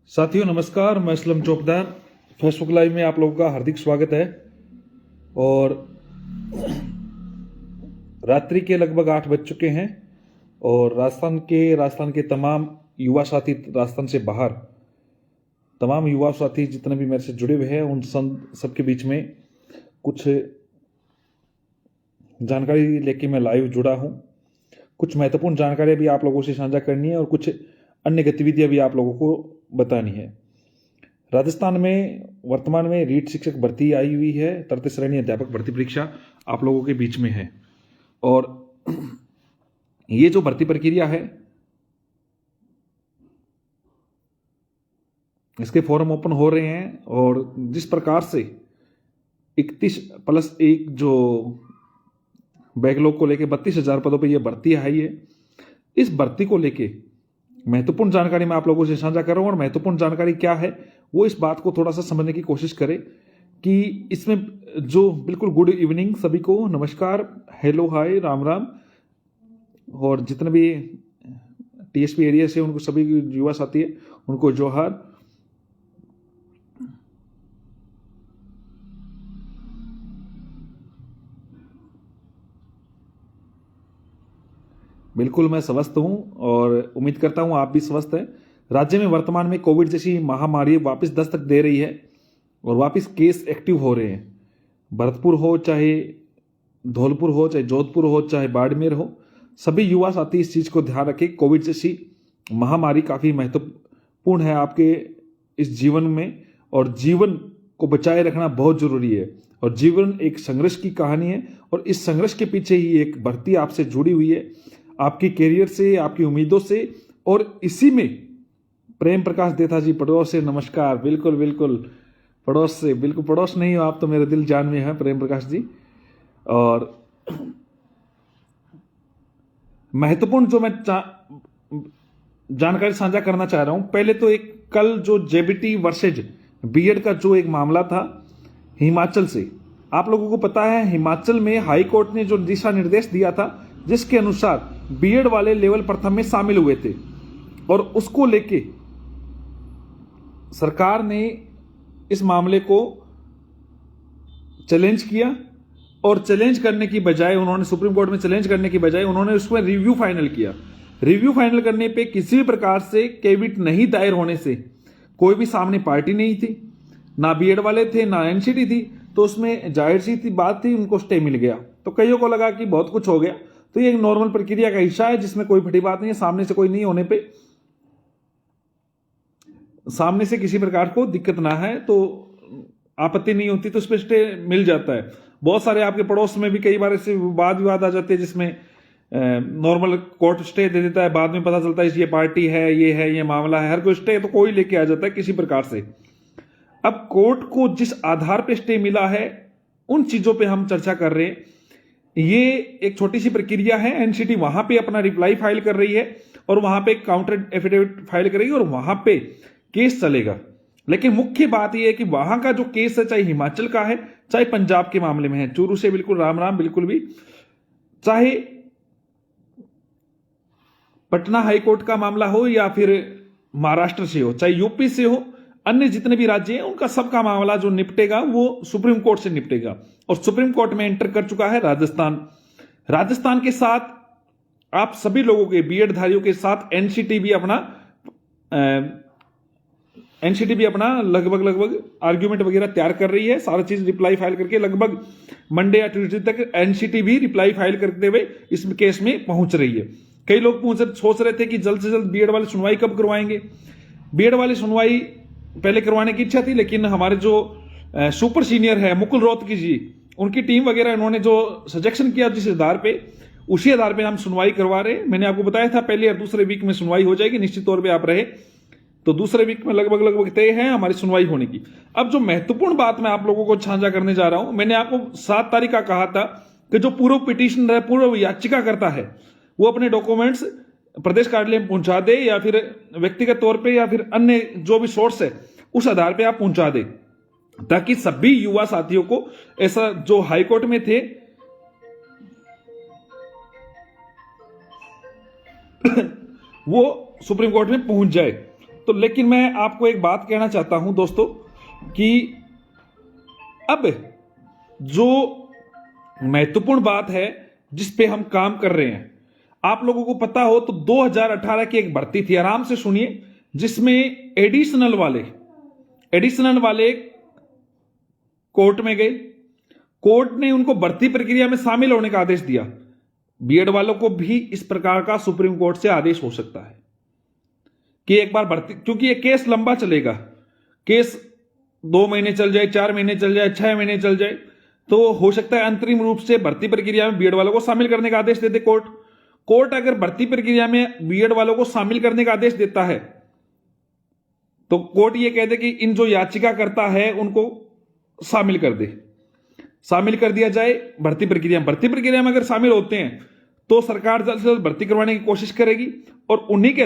साथियों नमस्कार, मैं असलम चौकदार। फेसबुक लाइव में आप लोगों का हार्दिक स्वागत है। और रात्रि के लगभग 8 बज चुके हैं और राजस्थान के तमाम युवा साथी, राजस्थान से बाहर तमाम युवा साथी जितने भी मेरे से जुड़े हुए हैं, उन सबके बीच में कुछ जानकारी लेके मैं लाइव जुड़ा हूं। कुछ महत्वपूर्ण जानकारियां भी आप लोगों से साझा करनी है और कुछ अन्य गतिविधियां भी आप लोगों को बतानी है। राजस्थान में वर्तमान में रीट शिक्षक भर्ती आई हुई है। तृतीय श्रेणी अध्यापक भर्ती परीक्षा आप लोगों के बीच में है और ये जो भर्ती प्रक्रिया है, इसके फॉर्म ओपन हो रहे हैं और जिस प्रकार से 31+1 जो बैकलॉग को लेके 32,000 पदों पे ये भर्ती आई है, इस भर्ती को लेके महत्वपूर्ण जानकारी मैं आप लोगों से साझा कर रहा हूं। और महत्वपूर्ण जानकारी क्या है, वो इस बात को थोड़ा सा समझने की कोशिश करें कि इसमें जो बिल्कुल गुड इवनिंग सभी को, नमस्कार, हेलो, हाय, राम राम। और जितने भी टीएसपी एरिया से उनको सभी युवा साथी है उनको जोहार। बिल्कुल मैं स्वस्थ हूं और उम्मीद करता हूं आप भी स्वस्थ हैं। राज्य में वर्तमान में कोविड जैसी महामारी वापस दस्तक दे रही है और वापस केस एक्टिव हो रहे हैं। भरतपुर हो, चाहे धौलपुर हो, चाहे जोधपुर हो, चाहे बाड़मेर हो, सभी युवा साथी इस चीज को ध्यान रखें। कोविड जैसी महामारी काफी महत्वपूर्ण है आपके इस जीवन में और जीवन को बचाए रखना बहुत जरूरी है। और जीवन एक संघर्ष की कहानी है और इस संघर्ष के पीछे ही एक भर्ती आपसे जुड़ी हुई है, आपकी कैरियर से, आपकी उम्मीदों से। और इसी में प्रेम प्रकाश देथा जी पड़ोस से नमस्कार। बिल्कुल बिल्कुल पड़ोस से, बिल्कुल पड़ोस नहीं हो आप तो मेरे दिल जान में है प्रेम प्रकाश जी। और महत्वपूर्ण जो मैं जानकारी साझा करना चाह रहा हूं, पहले तो एक कल जो जेबीटी वर्सेज बीएड का जो एक मामला था हिमाचल से, आप लोगों को पता है हिमाचल में हाई कोर्ट ने जो दिशा निर्देश दिया था जिसके अनुसार बीएड वाले लेवल प्रथम में शामिल हुए थे और उसको लेके सरकार ने इस मामले को चैलेंज किया और चैलेंज करने की बजाय उन्होंने सुप्रीम कोर्ट में चैलेंज करने की बजाय उन्होंने उसमें रिव्यू फाइनल किया। रिव्यू फाइनल करने पे किसी भी प्रकार से केविट नहीं दायर होने से कोई भी सामने पार्टी नहीं थी, ना बीएड वाले थे ना एनसीटी थी, तो उसमें जाहिर सी थी बात थी, उनको स्टे मिल गया। तो कईयों को लगा कि बहुत कुछ हो गया। तो ये एक नॉर्मल प्रक्रिया का हिस्सा है जिसमें कोई बड़ी बात नहीं है। सामने से कोई नहीं होने पे, सामने से किसी प्रकार को दिक्कत ना है तो आपत्ति नहीं होती, तो उस पर स्टे मिल जाता है। बहुत सारे आपके पड़ोस में भी कई बार ऐसे वाद विवाद आ जाते हैं जिसमें नॉर्मल कोर्ट स्टे दे देता है, बाद में पता चलता है ये पार्टी है, ये मामला है, हर कोई स्टे तो कोई लेके आ जाता है किसी प्रकार से। अब कोर्ट को जिस आधार पे स्टे मिला है उन चीजों पे हम चर्चा कर रहे हैं। ये एक छोटी सी प्रक्रिया है। एनसीटी वहां पे अपना रिप्लाई फाइल कर रही है और वहां पे काउंटर एफिडेविट फाइल करेगी और वहां पे केस चलेगा। लेकिन मुख्य बात यह है कि वहां का जो केस है, चाहे हिमाचल का है चाहे पंजाब के मामले में है, चूरू से बिल्कुल राम राम, बिल्कुल भी, चाहे पटना हाईकोर्ट का मामला हो या फिर महाराष्ट्र से हो, चाहे यूपी से हो, अन्य जितने भी राज्य हैं उनका सबका मामला जो निपटेगा वो सुप्रीम कोर्ट से निपटेगा। और सुप्रीम कोर्ट में एंटर कर चुका है राजस्थान। राजस्थान के साथ आप सभी लोगों के, बीएड धारियों के साथ एनसीटी भी अपना लगभग आर्ग्यूमेंट वगैरह तैयार कर रही है। सारा चीज रिप्लाई फाइल करके लगभग मंडे या ट्यूसडे तक एनसीटी भी रिप्लाई फाइल करते हुए इस केस में पहुंच रही है। कई लोग सोच रहे थे कि जल्द से जल्द बीएड वाले सुनवाई कब करवाएंगे। बीएड वाली सुनवाई पहले करवाने की इच्छा थी, लेकिन हमारे जो सुपर सीनियर है मुकुल रोहतगी जी, उनकी टीम वगैरह, इन्होंने जो सजेशन किया जिस आधार पे, उसी आधार पे हम सुनवाई करवा रहे हैं। मैंने आपको बताया था पहले और दूसरे वीक में सुनवाई हो जाएगी, निश्चित तौर पे आप रहे तो दूसरे वीक में लगभग तय है हमारी सुनवाई होने की। अब जो महत्वपूर्ण बात मैं आप लोगों को साझा करने जा रहा हूं, मैंने आपको 7 तारीख का कहा था कि जो पूर्व पिटिशनर है, पूर्व याचिका करता है, वो अपने डॉक्यूमेंट्स प्रदेश कार्यालय में पहुंचा दे या फिर व्यक्तिगत तौर पे या फिर अन्य जो भी सोर्स है उस आधार पे आप पहुंचा दे, ताकि सभी युवा साथियों को ऐसा जो हाईकोर्ट में थे वो सुप्रीम कोर्ट में पहुंच जाए। तो लेकिन मैं आपको एक बात कहना चाहता हूं दोस्तों कि अब जो महत्वपूर्ण बात है जिस पे हम काम कर रहे हैं, आप लोगों को पता हो तो 2018 की एक भर्ती थी, आराम से सुनिए, जिसमें एडिशनल वाले कोर्ट में गए। कोर्ट ने उनको भर्ती प्रक्रिया में शामिल होने का आदेश दिया। बीएड वालों को भी इस प्रकार का सुप्रीम कोर्ट से आदेश हो सकता है कि एक बार भर्ती, क्योंकि ये केस लंबा चलेगा, केस 2 महीने चल जाए, 4 महीने चल जाए, 6 महीने चल जाए, तो हो सकता है अंतरिम रूप से भर्ती प्रक्रिया में बीएड वालों को शामिल करने का आदेश देते कोर्ट अगर भर्ती प्रक्रिया में बीएड वालों को शामिल करने का आदेश देता है तो कोर्ट ये कहते कि इन जो याचिका करता है उनको शामिल कर दिया जाए भर्ती प्रक्रिया में अगर शामिल होते हैं तो सरकार जल्द से जल्द भर्ती करवाने की कोशिश करेगी। और उन्हीं के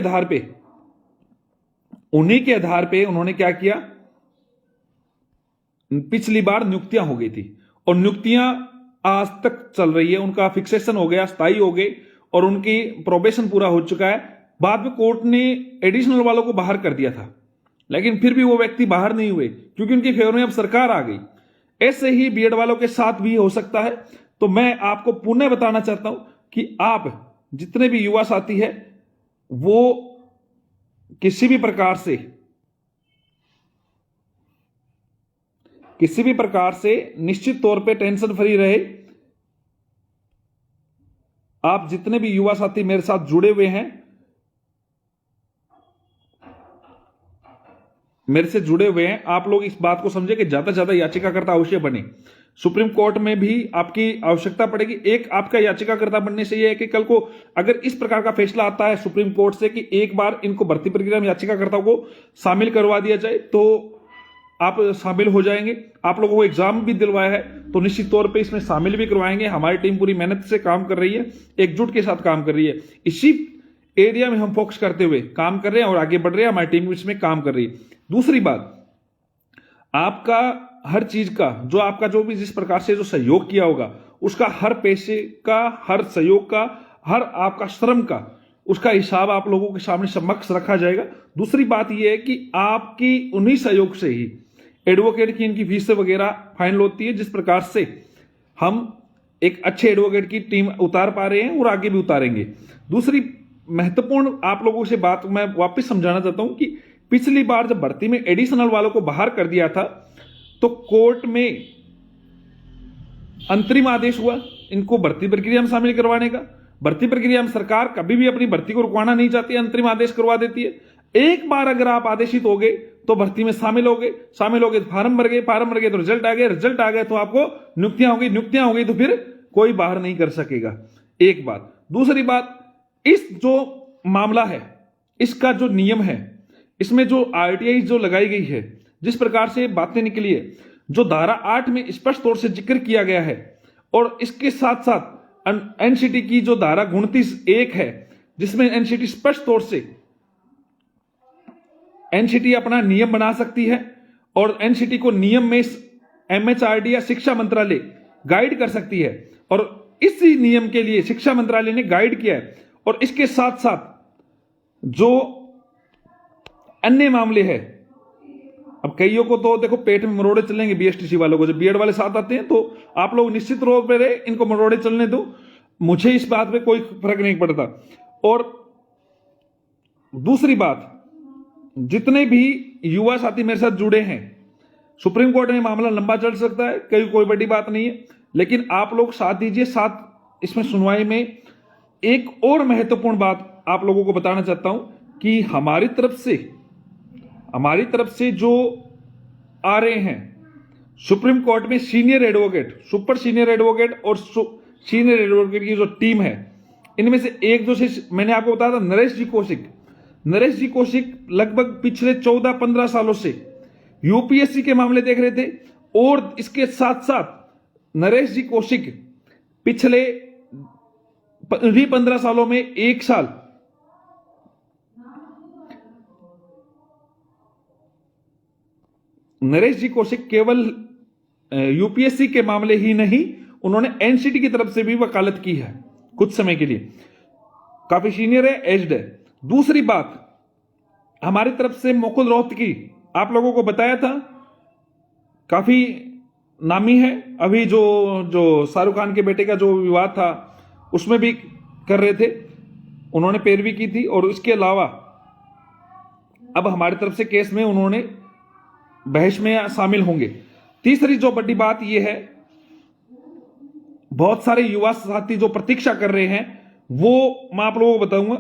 आधार पे उन्होंने क्या किया, पिछली बार नियुक्तियां हो गई थी और नियुक्तियां आज तक चल रही है, उनका फिक्सेशन हो गया, स्थायी हो गई और उनकी प्रोबेशन पूरा हो चुका है। बाद में कोर्ट ने एडिशनल वालों को बाहर कर दिया था, लेकिन फिर भी वो व्यक्ति बाहर नहीं हुए क्योंकि उनके फेवर में अब सरकार आ गई। ऐसे ही बीएड वालों के साथ भी हो सकता है। तो मैं आपको पुनः बताना चाहता हूं कि आप जितने भी युवा साथी है वो किसी भी प्रकार से निश्चित तौर पे टेंशन फ्री रहे। आप जितने भी युवा साथी मेरे साथ जुड़े हुए हैं, मेरे से जुड़े हुए हैं, आप लोग इस बात को समझे कि ज्यादा से ज्यादा याचिकाकर्ता अवश्य बने। सुप्रीम कोर्ट में भी आपकी आवश्यकता पड़ेगी। एक आपका याचिकाकर्ता बनने से यह है कि कल को अगर इस प्रकार का फैसला आता है सुप्रीम कोर्ट से कि एक बार इनको भर्ती प्रक्रिया में याचिकाकर्ताओं को शामिल करवा दिया जाए तो आप शामिल हो जाएंगे। आप लोगों को एग्जाम भी दिलवाया है तो निश्चित तौर पे इसमें शामिल भी करवाएंगे। हमारी टीम पूरी मेहनत से काम कर रही है, एकजुट के साथ काम कर रही है। इसी एरिया में हम फोकस करते हुए काम कर रहे हैं और आगे बढ़ रहे हैं। हमारी टीम इसमें काम कर रही है। दूसरी बात, आपका हर चीज का जो भी जिस प्रकार से जो सहयोग किया होगा उसका, हर पैसे का, हर सहयोग का, हर आपका श्रम का, उसका हिसाब आप लोगों के सामने समक्ष रखा जाएगा। दूसरी बात यह है कि आपकी उन्हीं सहयोग से ही एडवोकेट की इनकी फीस वगैरह फाइनल होती है, जिस प्रकार से हम एक अच्छे एडवोकेट की टीम उतार पा रहे हैं और आगे भी उतारेंगे। दूसरी महत्वपूर्ण आप लोगों से बात मैं वापस समझाना चाहता हूं कि पिछली बार जब भर्ती में एडिशनल वालों को बाहर कर दिया था तो कोर्ट में अंतरिम आदेश हुआ इनको भर्ती प्रक्रिया में शामिल करवाने का। भर्ती प्रक्रिया में सरकार कभी भी अपनी भर्ती को रुकवाना नहीं चाहती, अंतरिम आदेश करवा देती है। एक बार अगर आप आदेशित हो गए तो भर्ती में शामिल हो गए तो फार्म भर गए तो रिजल्ट आ गए तो आपको नियुक्तियां हो गई तो फिर कोई बाहर नहीं कर सकेगा। एक बात। दूसरी बात, इस जो मामला है, इसका जो नियम है, इसमें जो आरटीआई जो लगाई गई है, जिस प्रकार से बातें निकली है, जो धारा 8 में स्पष्ट तौर से जिक्र किया गया है और इसके साथ साथ एनसीटी की जो धारा 29(1) है, जिसमें एनसीटी स्पष्ट तौर से एनसीटी अपना नियम बना सकती है और एनसीटी को नियम में एमएचआरडी या शिक्षा मंत्रालय गाइड कर सकती है और इसी नियम के लिए शिक्षा मंत्रालय ने गाइड किया है। और इसके साथ साथ जो अन्य मामले हैं, अब कईयों को तो देखो पेट में मरोड़े चलेंगे बीएसटीसी वालों को, जब बीएड वाले साथ आते हैं तो आप लोग निश्चित रूप से इनको मरोड़े चलने दो, मुझे इस बात पे कोई फर्क नहीं पड़ता। और दूसरी बात, जितने भी युवा साथी मेरे साथ जुड़े हैं, सुप्रीम कोर्ट में मामला लंबा चल सकता है, कोई बड़ी बात नहीं है, लेकिन आप लोग साथ दीजिए। साथ इसमें सुनवाई में एक और महत्वपूर्ण बात आप लोगों को बताना चाहता हूं कि हमारी तरफ से जो आ रहे हैं सुप्रीम कोर्ट में senior advocate, super senior advocate और सीनियर एडवोकेट की जो टीम है, इनमें से एक जो मैंने आपको बताया था नरेश जी कौशिक लगभग पिछले 14-15 सालों से यूपीएससी के मामले देख रहे थे और इसके साथ साथ नरेश जी कौशिक पिछले 15 सालों में 1 साल नरेश जी कौशिक केवल यूपीएससी के मामले ही नहीं, उन्होंने एनसीटी की तरफ से भी वकालत की है कुछ समय के लिए। काफी सीनियर है, एज्ड है। दूसरी बात, हमारी तरफ से मुकुल रोहतगी, आप लोगों को बताया था, काफी नामी है। अभी जो जो शाहरुख खान के बेटे का जो विवाद था उसमें भी कर रहे थे, उन्होंने पैरवी की थी। और इसके अलावा अब हमारी तरफ से केस में उन्होंने बहस में शामिल होंगे। तीसरी जो बड़ी बात यह है, बहुत सारे युवा साथी जो प्रतीक्षा कर रहे हैं, वो मैं आप लोगों को बताऊंगा,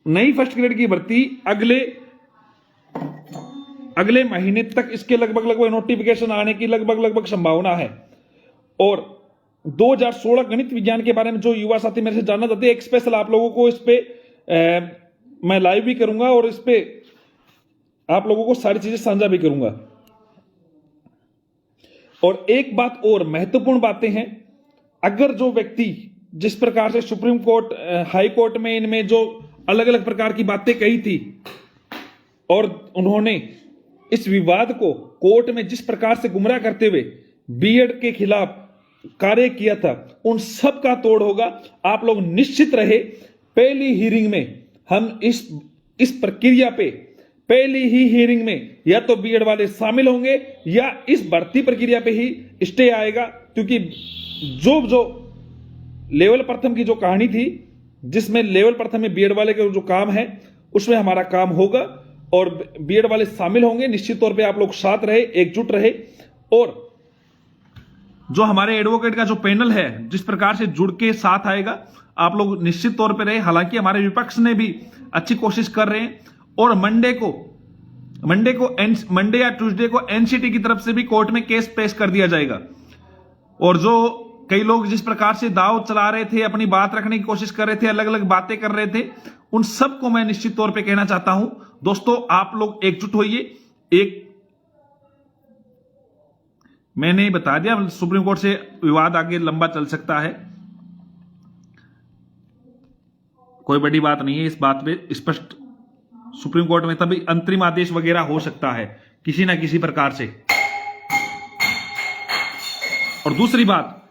नई फर्स्ट ग्रेड की भर्ती अगले महीने तक इसके लगभग नोटिफिकेशन आने की लगभग संभावना है। और 2016 गणित विज्ञान के बारे में जो युवा साथी मेरे से जानना चाहते हैं, एक स्पेशल आप लोगों को इस पे मैं लाइव भी करूंगा और इस पे आप लोगों को सारी चीजें साझा भी करूंगा। और एक बात और महत्वपूर्ण बातें हैं, अगर जो व्यक्ति जिस प्रकार से सुप्रीम कोर्ट, हाई कोर्ट में इनमें जो अलग अलग प्रकार की बातें कही थी और उन्होंने इस विवाद को कोर्ट में जिस प्रकार से गुमराह करते हुए बीएड के खिलाफ कार्य किया था, उन सब का तोड़ होगा। आप लोग निश्चित रहे, पहली हियरिंग में हम इस प्रक्रिया पे, पहली ही हियरिंग में या तो बीएड वाले शामिल होंगे या इस भर्ती प्रक्रिया पे ही स्टे आएगा। क्योंकि जो लेवल प्रथम की जो कहानी थी, जिसमें लेवल प्रथम में बीएड वाले का जो काम है उसमें हमारा काम होगा और बीएड वाले शामिल होंगे। निश्चित तौर पे आप लोग साथ रहे, एकजुट रहे। और जो हमारे एडवोकेट का जो पैनल है जिस प्रकार से जुड़ के साथ आएगा, आप लोग निश्चित तौर पे रहे। हालांकि हमारे विपक्ष ने भी अच्छी कोशिश कर रहे हैं और मंडे या ट्यूसडे को एनसीटी की तरफ से भी कोर्ट में केस पेश कर दिया जाएगा। और जो कई लोग जिस प्रकार से दाव चला रहे थे, अपनी बात रखने की कोशिश कर रहे थे, अलग अलग बातें कर रहे थे, उन सबको मैं निश्चित तौर पे कहना चाहता हूं, दोस्तों आप लोग एकजुट होइए। मैंने बता दिया, सुप्रीम कोर्ट से विवाद आगे लंबा चल सकता है, कोई बड़ी बात नहीं है। इस बात पे स्पष्ट सुप्रीम कोर्ट में तभी अंतरिम आदेश वगैरह हो सकता है किसी ना किसी प्रकार से। और दूसरी बात,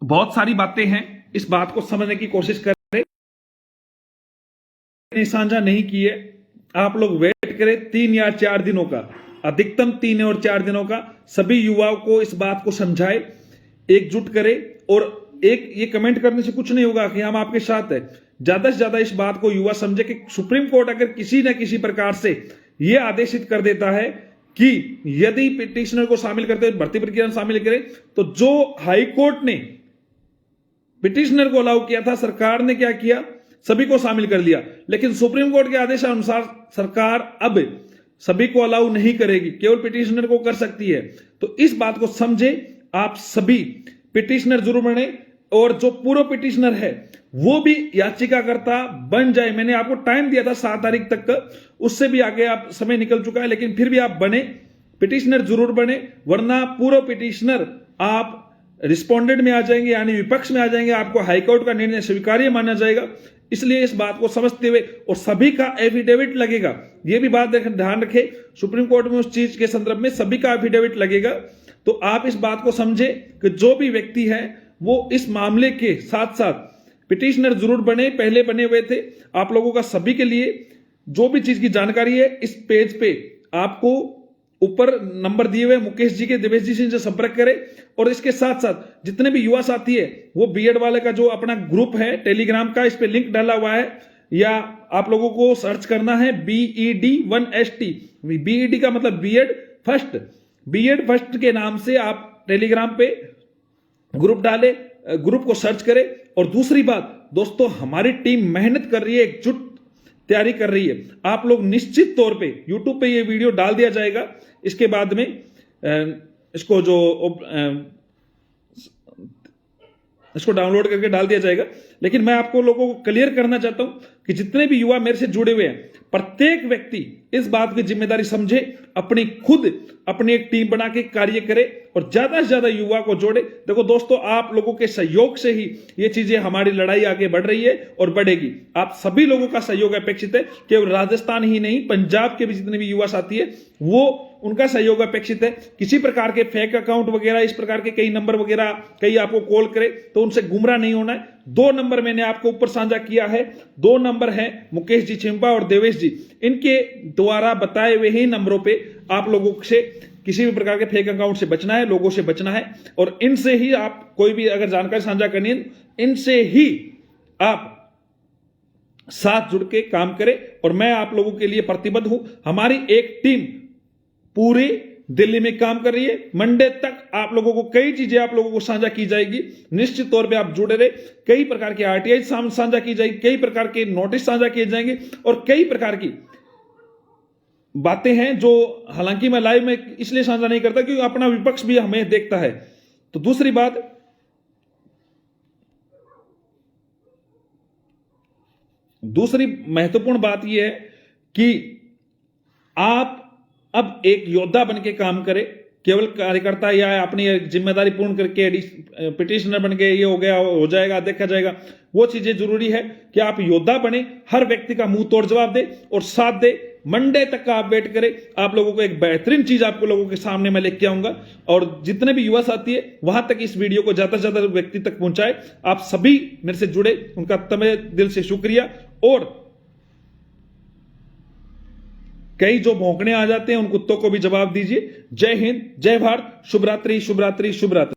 बहुत सारी बातें हैं, इस बात को समझने की कोशिश करें, साझा नहीं की है, आप लोग वेट करें 3 या 4 दिनों का, अधिकतम 3 और 4 दिनों का। सभी युवाओं को इस बात को समझाए, एकजुट करें। और ये कमेंट करने से कुछ नहीं होगा कि हम आपके साथ हैं। ज्यादा से ज्यादा इस बात को युवा समझे कि सुप्रीम कोर्ट अगर किसी न किसी प्रकार से यह आदेशित कर देता है कि यदि पिटिशनर को शामिल करते हुए भर्ती प्रक्रिया में शामिल करें, तो जो हाई कोर्ट ने पिटिशनर को अलाउ किया था, सरकार ने क्या किया, सभी को शामिल कर लिया। लेकिन सुप्रीम कोर्ट के आदेशानुसार सरकार अब सभी को अलाउ नहीं करेगी, केवल पिटिशनर को कर सकती है। तो इस बात को समझे, आप सभी पिटिशनर जरूर बने और जो पूर्व पिटिशनर है वो भी याचिकाकर्ता बन जाए। मैंने आपको टाइम दिया था 7 तारीख तक का, उससे भी आगे आप समय निकल चुका है, लेकिन फिर भी आप बने, पिटिशनर जरूर बने, वरना पूर्व पिटिशनर आप रिस्पोंडेंट में आ जाएंगे, यानी विपक्ष में आ जाएंगे, आपको हाईकोर्ट का निर्णय स्वीकार्य माना जाएगा। इसलिए इस बात को समझते हुए, और सभी का एफिडेविट लगेगा, यह भी बात ध्यान रखें, सुप्रीम कोर्ट में उस चीज के संदर्भ में सभी का एफिडेविट लगेगा। तो आप इस बात को समझे कि जो भी व्यक्ति है वो इस मामले के साथ साथ पिटिशनर जरूर बने, पहले बने हुए थे। आप लोगों का सभी के लिए जो भी चीज की जानकारी है, इस पेज पे आपको ऊपर नंबर दिए हुए मुकेश जी के, देवेश जी से संपर्क करें। और इसके साथ साथ जितने भी युवा साथी है, वो बीएड वाले का जो अपना ग्रुप है टेलीग्राम का, इस पे लिंक डाला हुआ है, या आप लोगों को सर्च करना है BED1ST। BED का मतलब बीएड फर्स्ट के नाम से आप टेलीग्राम पे ग्रुप डाले, ग्रुप को सर्च करें। और दूसरी बात दोस्तों, हमारी टीम मेहनत कर रही है, एकजुट तैयारी कर रही है। आप लोग निश्चित तौर पे YouTube पे ये वीडियो डाल दिया जाएगा, इसके बाद में इसको डाउनलोड करके डाल दिया जाएगा। लेकिन मैं आपको लोगों को क्लियर करना चाहता हूं कि जितने भी युवा मेरे से जुड़े हुए हैं, प्रत्येक व्यक्ति इस बात की जिम्मेदारी समझे, अपनी खुद अपनी एक टीम बना के कार्य करे और ज्यादा से ज्यादा युवा को जोड़े। देखो दोस्तों, आप लोगों के सहयोग से ही ये चीजें, हमारी लड़ाई आगे बढ़ रही है और बढ़ेगी। आप सभी लोगों का सहयोग अपेक्षित है। केवल राजस्थान ही नहीं, पंजाब के भी जितने भी युवा साथी है वो उनका सहयोग अपेक्षित है। किसी प्रकार के फेक अकाउंट वगैरह, इस प्रकार के कई नंबर वगैरह कई आपको कॉल करे तो उनसे गुमराह नहीं होना है। 2 नंबर मैंने आपको ऊपर साझा किया है। 2 नंबर है मुकेश जी छिंपा और देवेश जी। इनके द्वारा बताए हुए ही नंबरों पे आप लोगों से किसी भी प्रकार के फेक अकाउंट से बचना है, लोगों से बचना है। और इनसे ही आप कोई भी अगर जानकारी साझा करनी है, इनसे ही आप साथ जुड़ के काम करें। और मैं आप लोगों के लिए प्रतिबद्ध हूं। हमारी एक टीम पूरी दिल्ली में काम कर रही है। मंडे तक आप लोगों को कई चीजें आप लोगों को साझा की जाएगी। निश्चित तौर पे आप जुड़े रहे। कई प्रकार के आरटीआई साझा की जाएगी, कई प्रकार के नोटिस साझा किए जाएंगे और कई प्रकार की बातें हैं जो हालांकि मैं लाइव में इसलिए साझा नहीं करता क्योंकि अपना विपक्ष भी हमें देखता है। तो दूसरी बात, दूसरी महत्वपूर्ण बात यह है कि आप अब एक योद्धा बन के काम करें। केवल कार्यकर्ता या अपनी जिम्मेदारी पूर्ण करके पिटिशनर बन के ये हो गया हो जाएगा देखा जाएगा, वो चीजें जरूरी है कि आप योद्धा बने, हर व्यक्ति का मुंह तोड़ जवाब दे और साथ दे। मंडे तक का आप वेट करें। आप लोगों को एक बेहतरीन चीज आपको लोगों के सामने मैं लेके आऊंगा और जितने भी युवा साथी है वहां तक इस वीडियो को ज्यादा से ज्यादा व्यक्ति तक पहुंचाए। आप सभी मेरे से जुड़े, उनका तहे दिल से शुक्रिया। और कई जो भौंकने आ जाते हैं उन कुत्तों को भी जवाब दीजिए। जय हिंद, जय भारत, शुभ रात्रि, शुभ रात्रि, शुभ रात्रि।